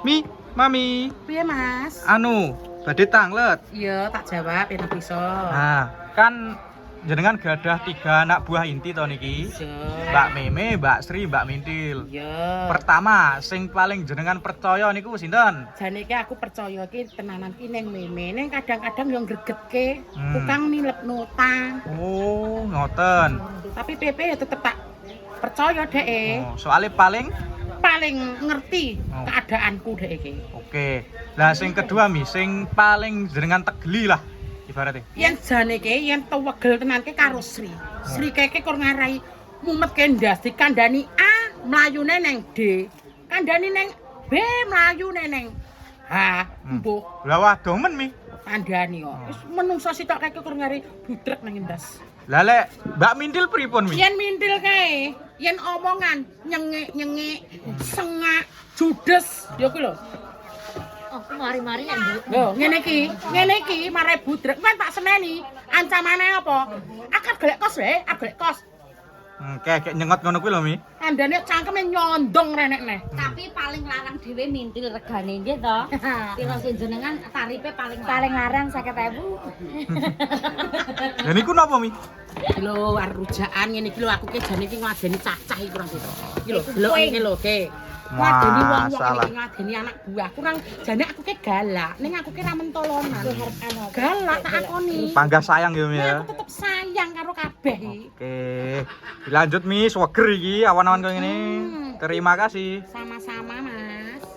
Mi, Mami. Piye, Mas? Badhe tanglet. Iya, tak jawab yen bisa. Nah, kan jenengan gadah 3 anak buah inti to niki. Iya. Mbak Meme, Mbak Sri, Mbak Mintil. Iya. Pertama, sing paling jenengan percaya niku sinten? Jane iki aku percaya iki tenanan ki ning meme. Ning kadang-kadang yo ngregetke, tukang nilep nota. Oh, ngoten. Tapi PP ya tetep tak percaya dhek. Oh, soalnya paling Paling ngerti keadaanku dhek iki. oke. Lah sing kedua Mi, sing paling jenengan tegeli lah ibaratnya. Yen jane ki yen tewegel tenan ki karo Sri. Sri keke kur ngarai mumet ke ndas dikandani A, mlayune neng D. Kandani neng B, mlayune neng H. Mbok Lah waduh men Mi. kandhani kok. Wis menungso sitok keke kur ngari budrek nang ndas. Lah lek Mbak Mintil pripun Mi? Yen mintil kae, yen omongan nyengek-nyengek, sengak, judes, ya kuwi lho. Oh, mari-mari ya, Bu. Lho, ngene iki mare budrek. Kan tak seneni. Ancamane apa? Akad golek kos wae, golek kos. Kayak nyengot ngono kuwi lho Mi. Andane cangkeme nyondong renekne. Tapi paling larang dhewe mintil regane nggih to. Piro sing jenengan tarife paling larang 50.000. Lah niku napa Mi? Iki lho arep rujaan ngene iki lho aku ki jane iki ngladeni cacah iki kurang gitu. Iki lho, delok iki lho, Ki. Ngladeni wong-wong iki ngladeni anak buah. Kurang jane aku ki galak, ning aku ki ra mentolonan. Galak tak akoni. Panggah sayang ya Mi ya. Aku tetep sayang karo kabeh iki. Oke. Dilanjut Mi, sweger iki awan-awan koyo ngene. Terima kasih. Sama-sama, Mas.